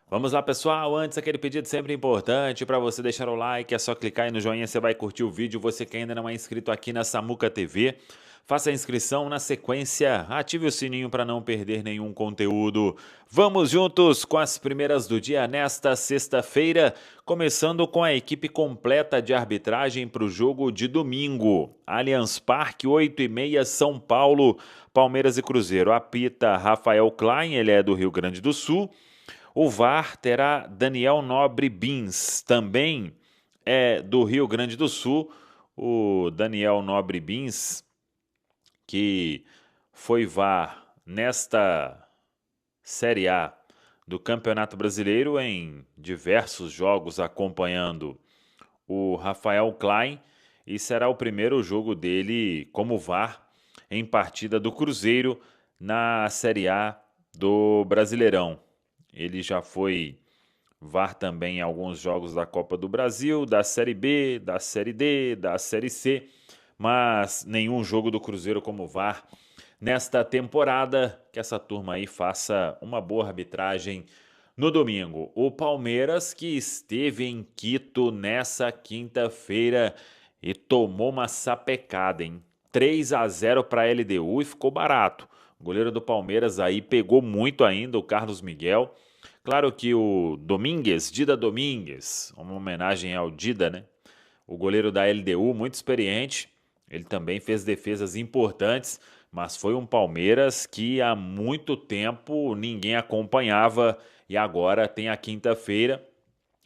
Vamos lá, pessoal. Antes, aquele pedido sempre importante para você deixar o like. É só clicar aí no joinha, você vai curtir o vídeo. Você que ainda não é inscrito aqui na Samuca TV, faça a inscrição. Na sequência, ative o sininho para não perder nenhum conteúdo. Vamos juntos com as primeiras do dia nesta sexta-feira, começando com a equipe completa de arbitragem para o jogo de domingo. Allianz Parque, 8h30, São Paulo, Palmeiras e Cruzeiro. Apita Rafael Klein, ele é do Rio Grande do Sul. O VAR terá Daniel Nobre Bins, também é do Rio Grande do Sul. O Daniel Nobre Bins, que foi VAR nesta Série A do Campeonato Brasileiro em diversos jogos acompanhando o Rafael Klein, e será o primeiro jogo dele como VAR em partida do Cruzeiro na Série A do Brasileirão. Ele já foi VAR também em alguns jogos da Copa do Brasil, da Série B, da Série D, da Série C, mas nenhum jogo do Cruzeiro como VAR nesta temporada. Que essa turma aí faça uma boa arbitragem no domingo. O Palmeiras, que esteve em Quito nessa quinta-feira e tomou uma sapecada, hein? 3-0 para a LDU e ficou barato. O goleiro do Palmeiras aí pegou muito ainda, o Carlos Miguel. Claro que o Domingues, Dida Domingues, uma homenagem ao Dida, né? O goleiro da LDU, muito experiente, ele também fez defesas importantes, mas foi um Palmeiras que há muito tempo ninguém acompanhava e agora tem a quinta-feira.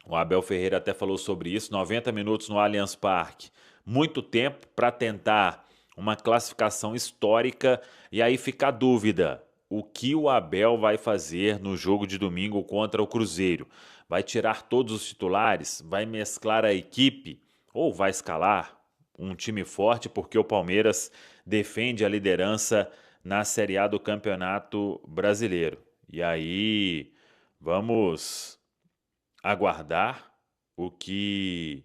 O Abel Ferreira até falou sobre isso, 90 minutos no Allianz Parque. Muito tempo para tentar uma classificação histórica, e aí fica a dúvida: o que o Abel vai fazer no jogo de domingo contra o Cruzeiro? Vai tirar todos os titulares? Vai mesclar a equipe? Ou vai escalar um time forte, porque o Palmeiras defende a liderança na Série A do Campeonato Brasileiro? E aí vamos aguardar o que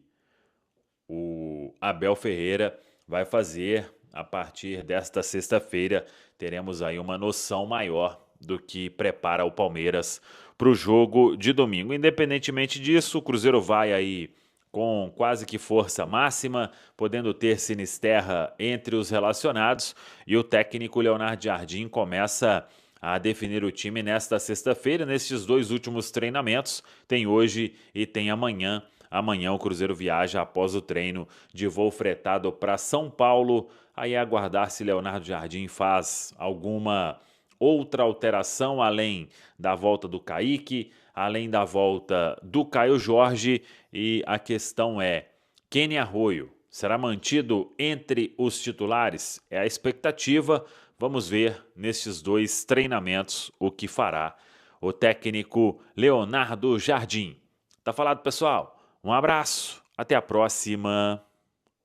o Abel Ferreira vai fazer a partir desta sexta-feira. Teremos aí uma noção maior do que prepara o Palmeiras para o jogo de domingo. Independentemente disso, o Cruzeiro vai aí com quase que força máxima, podendo ter Sinisterra entre os relacionados, e o técnico Leonardo Jardim começa a definir o time nesta sexta-feira, nestes dois últimos treinamentos. Tem hoje e tem amanhã. Amanhã o Cruzeiro viaja após o treino de voo fretado para São Paulo. Aí é aguardar se Leonardo Jardim faz alguma outra alteração, além da volta do Kaique, além da volta do Caio Jorge. E a questão é: Kenny Arroio será mantido entre os titulares? É a expectativa. Vamos ver nesses dois treinamentos o que fará o técnico Leonardo Jardim. Tá falado, pessoal? Um abraço, até a próxima.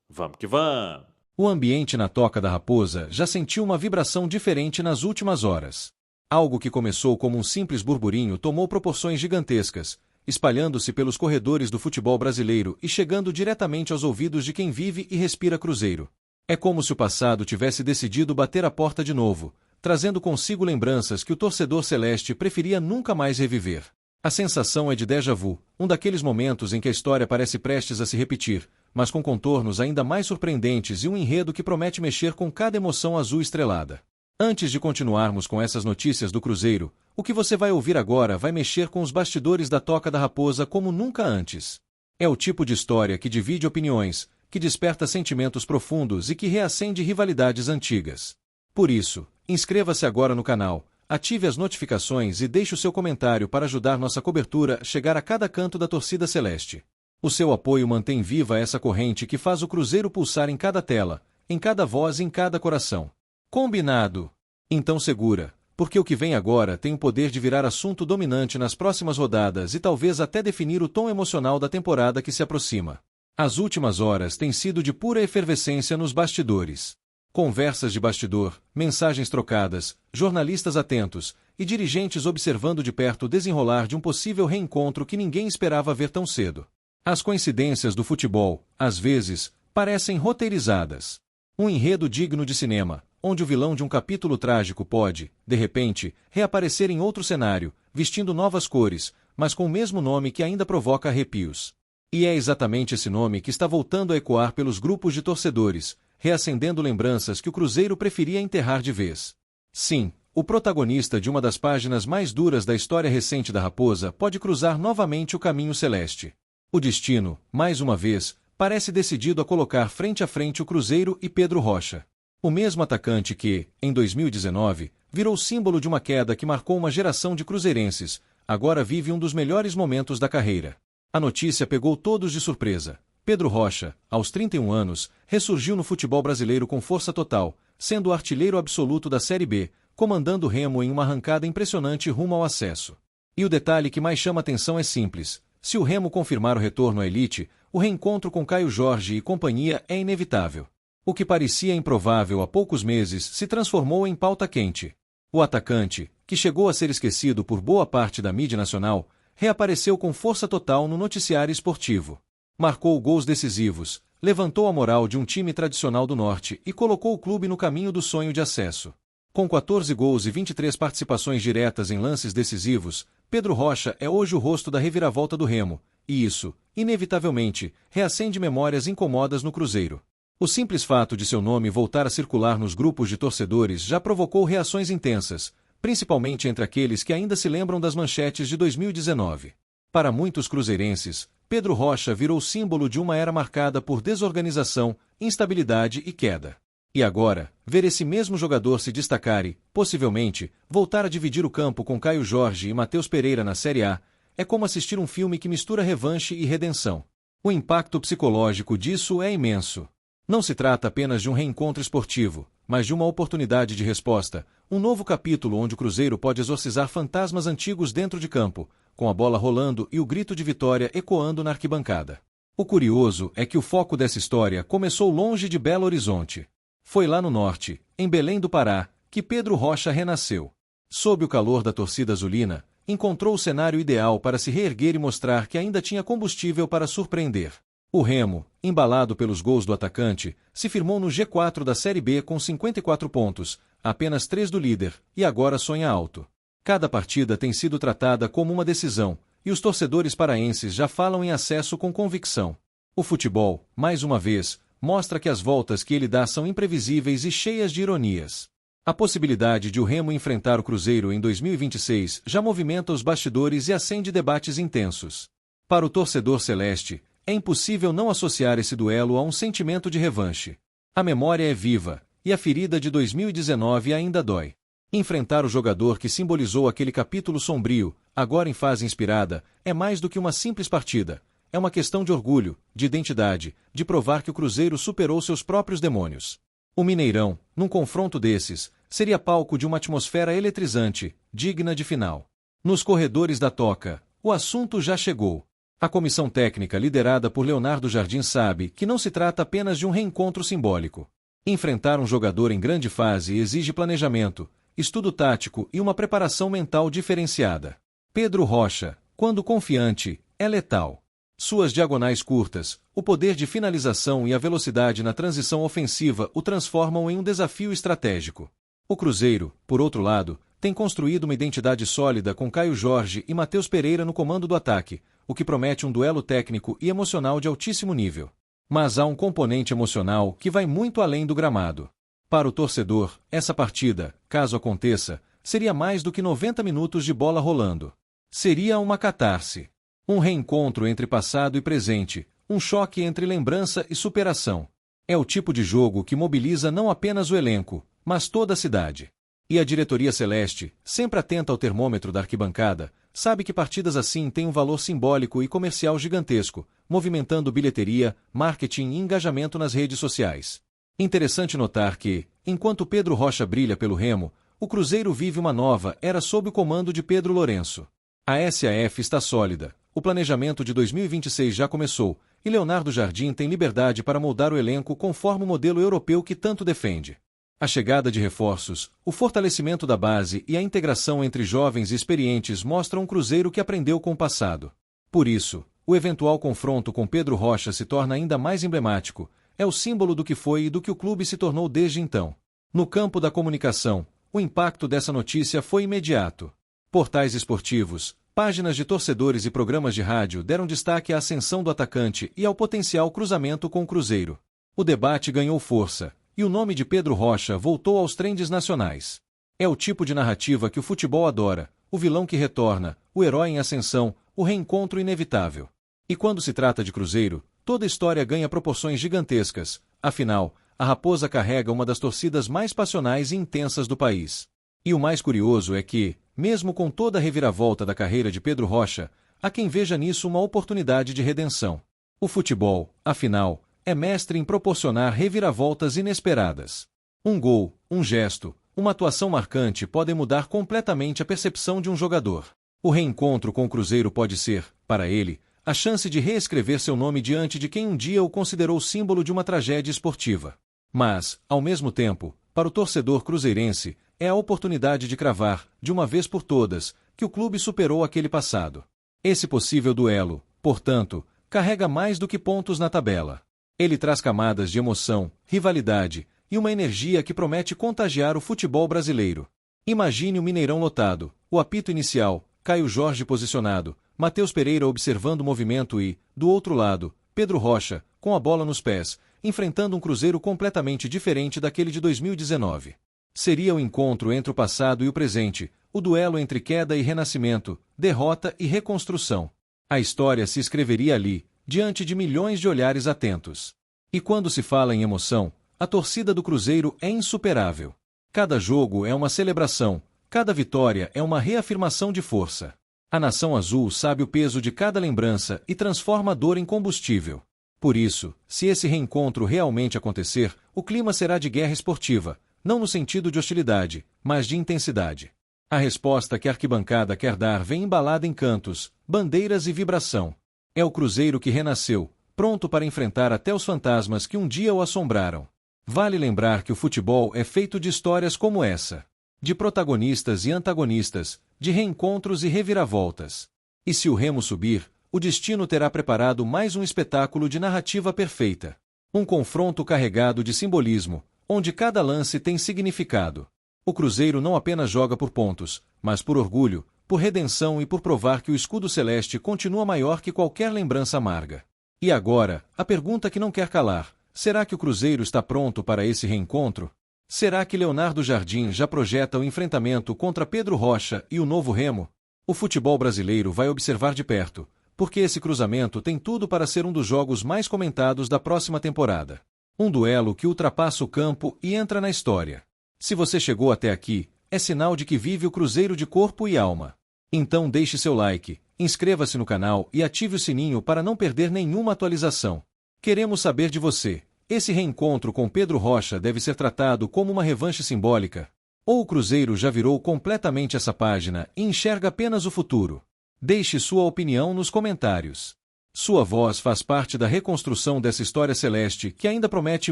Vamos que vamos! O ambiente na Toca da Raposa já sentiu uma vibração diferente nas últimas horas. Algo que começou como um simples burburinho tomou proporções gigantescas, espalhando-se pelos corredores do futebol brasileiro e chegando diretamente aos ouvidos de quem vive e respira Cruzeiro. É como se o passado tivesse decidido bater a porta de novo, trazendo consigo lembranças que o torcedor celeste preferia nunca mais reviver. A sensação é de déjà vu, um daqueles momentos em que a história parece prestes a se repetir, mas com contornos ainda mais surpreendentes e um enredo que promete mexer com cada emoção azul estrelada. Antes de continuarmos com essas notícias do Cruzeiro, o que você vai ouvir agora vai mexer com os bastidores da Toca da Raposa como nunca antes. É o tipo de história que divide opiniões, que desperta sentimentos profundos e que reacende rivalidades antigas. Por isso, inscreva-se agora no canal, ative as notificações e deixe o seu comentário para ajudar nossa cobertura a chegar a cada canto da torcida celeste. O seu apoio mantém viva essa corrente que faz o Cruzeiro pulsar em cada tela, em cada voz e em cada coração. Combinado? Então segura, porque o que vem agora tem o poder de virar assunto dominante nas próximas rodadas e talvez até definir o tom emocional da temporada que se aproxima. As últimas horas têm sido de pura efervescência nos bastidores. Conversas de bastidor, mensagens trocadas, jornalistas atentos e dirigentes observando de perto o desenrolar de um possível reencontro que ninguém esperava ver tão cedo. As coincidências do futebol, às vezes, parecem roteirizadas. Um enredo digno de cinema, onde o vilão de um capítulo trágico pode, de repente, reaparecer em outro cenário, vestindo novas cores, mas com o mesmo nome que ainda provoca arrepios. E é exatamente esse nome que está voltando a ecoar pelos grupos de torcedores, reacendendo lembranças que o Cruzeiro preferia enterrar de vez. Sim, o protagonista de uma das páginas mais duras da história recente da Raposa pode cruzar novamente o caminho celeste. O destino, mais uma vez, parece decidido a colocar frente a frente o Cruzeiro e Pedro Rocha. O mesmo atacante que, em 2019, virou símbolo de uma queda que marcou uma geração de cruzeirenses, agora vive um dos melhores momentos da carreira. A notícia pegou todos de surpresa. Pedro Rocha, aos 31 anos, ressurgiu no futebol brasileiro com força total, sendo o artilheiro absoluto da Série B, comandando o Remo em uma arrancada impressionante rumo ao acesso. E o detalhe que mais chama atenção é simples: se o Remo confirmar o retorno à elite, o reencontro com Caio Jorge e companhia é inevitável. O que parecia improvável há poucos meses se transformou em pauta quente. O atacante, que chegou a ser esquecido por boa parte da mídia nacional, reapareceu com força total no noticiário esportivo. Marcou gols decisivos, levantou a moral de um time tradicional do Norte e colocou o clube no caminho do sonho de acesso. Com 14 gols e 23 participações diretas em lances decisivos, Pedro Rocha é hoje o rosto da reviravolta do Remo, e isso, inevitavelmente, reacende memórias incomodas no Cruzeiro. O simples fato de seu nome voltar a circular nos grupos de torcedores já provocou reações intensas, principalmente entre aqueles que ainda se lembram das manchetes de 2019. Para muitos cruzeirenses, Pedro Rocha virou símbolo de uma era marcada por desorganização, instabilidade e queda. E agora, ver esse mesmo jogador se destacar e, possivelmente, voltar a dividir o campo com Caio Jorge e Matheus Pereira na Série A, é como assistir um filme que mistura revanche e redenção. O impacto psicológico disso é imenso. Não se trata apenas de um reencontro esportivo, mas de uma oportunidade de resposta, um novo capítulo onde o Cruzeiro pode exorcizar fantasmas antigos dentro de campo, com a bola rolando e o grito de vitória ecoando na arquibancada. O curioso é que o foco dessa história começou longe de Belo Horizonte. Foi lá no norte, em Belém do Pará, que Pedro Rocha renasceu. Sob o calor da torcida azulina, encontrou o cenário ideal para se reerguer e mostrar que ainda tinha combustível para surpreender. O Remo, embalado pelos gols do atacante, se firmou no G4 da Série B com 54 pontos, apenas 3 do líder, e agora sonha alto. Cada partida tem sido tratada como uma decisão, e os torcedores paraenses já falam em acesso com convicção. O futebol, mais uma vez, mostra que as voltas que ele dá são imprevisíveis e cheias de ironias. A possibilidade de o Remo enfrentar o Cruzeiro em 2026 já movimenta os bastidores e acende debates intensos. Para o torcedor celeste, é impossível não associar esse duelo a um sentimento de revanche. A memória é viva, e a ferida de 2019 ainda dói. Enfrentar o jogador que simbolizou aquele capítulo sombrio, agora em fase inspirada, é mais do que uma simples partida. É uma questão de orgulho, de identidade, de provar que o Cruzeiro superou seus próprios demônios. O Mineirão, num confronto desses, seria palco de uma atmosfera eletrizante, digna de final. Nos corredores da Toca, o assunto já chegou. A comissão técnica liderada por Leonardo Jardim sabe que não se trata apenas de um reencontro simbólico. Enfrentar um jogador em grande fase exige planejamento, estudo tático e uma preparação mental diferenciada. Pedro Rocha, quando confiante, é letal. Suas diagonais curtas, o poder de finalização e a velocidade na transição ofensiva o transformam em um desafio estratégico. O Cruzeiro, por outro lado, tem construído uma identidade sólida com Caio Jorge e Matheus Pereira no comando do ataque, o que promete um duelo técnico e emocional de altíssimo nível. Mas há um componente emocional que vai muito além do gramado. Para o torcedor, essa partida, caso aconteça, seria mais do que 90 minutos de bola rolando. Seria uma catarse. Um reencontro entre passado e presente, um choque entre lembrança e superação. É o tipo de jogo que mobiliza não apenas o elenco, mas toda a cidade. E a diretoria celeste, sempre atenta ao termômetro da arquibancada, sabe que partidas assim têm um valor simbólico e comercial gigantesco, movimentando bilheteria, marketing e engajamento nas redes sociais. Interessante notar que, enquanto Pedro Rocha brilha pelo Remo, o Cruzeiro vive uma nova era sob o comando de Pedro Lourenço. A SAF está sólida, o planejamento de 2026 já começou, e Leonardo Jardim tem liberdade para moldar o elenco conforme o modelo europeu que tanto defende. A chegada de reforços, o fortalecimento da base e a integração entre jovens e experientes mostram um Cruzeiro que aprendeu com o passado. Por isso, o eventual confronto com Pedro Rocha se torna ainda mais emblemático, é o símbolo do que foi e do que o clube se tornou desde então. No campo da comunicação, o impacto dessa notícia foi imediato. Portais esportivos, páginas de torcedores e programas de rádio deram destaque à ascensão do atacante e ao potencial cruzamento com o Cruzeiro. O debate ganhou força, e o nome de Pedro Rocha voltou aos trends nacionais. É o tipo de narrativa que o futebol adora, o vilão que retorna, o herói em ascensão, o reencontro inevitável. E quando se trata de Cruzeiro, toda história ganha proporções gigantescas, afinal, a Raposa carrega uma das torcidas mais passionais e intensas do país. E o mais curioso é que, mesmo com toda a reviravolta da carreira de Pedro Rocha, há quem veja nisso uma oportunidade de redenção. O futebol, afinal, é mestre em proporcionar reviravoltas inesperadas. Um gol, um gesto, uma atuação marcante podem mudar completamente a percepção de um jogador. O reencontro com o Cruzeiro pode ser, para ele, a chance de reescrever seu nome diante de quem um dia o considerou símbolo de uma tragédia esportiva. Mas, ao mesmo tempo, para o torcedor cruzeirense, é a oportunidade de cravar, de uma vez por todas, que o clube superou aquele passado. Esse possível duelo, portanto, carrega mais do que pontos na tabela. Ele traz camadas de emoção, rivalidade e uma energia que promete contagiar o futebol brasileiro. Imagine o Mineirão lotado, o apito inicial, Caio Jorge posicionado, Matheus Pereira observando o movimento e, do outro lado, Pedro Rocha, com a bola nos pés, enfrentando um Cruzeiro completamente diferente daquele de 2019. Seria o encontro entre o passado e o presente, o duelo entre queda e renascimento, derrota e reconstrução. A história se escreveria ali, diante de milhões de olhares atentos. E quando se fala em emoção, a torcida do Cruzeiro é insuperável. Cada jogo é uma celebração, cada vitória é uma reafirmação de força. A nação azul sabe o peso de cada lembrança e transforma a dor em combustível. Por isso, se esse reencontro realmente acontecer, o clima será de guerra esportiva, não no sentido de hostilidade, mas de intensidade. A resposta que a arquibancada quer dar vem embalada em cantos, bandeiras e vibração. É o Cruzeiro que renasceu, pronto para enfrentar até os fantasmas que um dia o assombraram. Vale lembrar que o futebol é feito de histórias como essa. De protagonistas e antagonistas, de reencontros e reviravoltas. E se o Remo subir, o destino terá preparado mais um espetáculo de narrativa perfeita. Um confronto carregado de simbolismo, onde cada lance tem significado. O Cruzeiro não apenas joga por pontos, mas por orgulho, por redenção e por provar que o escudo celeste continua maior que qualquer lembrança amarga. E agora, a pergunta que não quer calar: será que o Cruzeiro está pronto para esse reencontro? Será que Leonardo Jardim já projeta o enfrentamento contra Pedro Rocha e o novo Remo? O futebol brasileiro vai observar de perto, porque esse cruzamento tem tudo para ser um dos jogos mais comentados da próxima temporada. Um duelo que ultrapassa o campo e entra na história. Se você chegou até aqui, é sinal de que vive o Cruzeiro de corpo e alma. Então deixe seu like, inscreva-se no canal e ative o sininho para não perder nenhuma atualização. Queremos saber de você. Esse reencontro com Pedro Rocha deve ser tratado como uma revanche simbólica? Ou o Cruzeiro já virou completamente essa página e enxerga apenas o futuro? Deixe sua opinião nos comentários. Sua voz faz parte da reconstrução dessa história celeste que ainda promete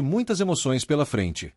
muitas emoções pela frente.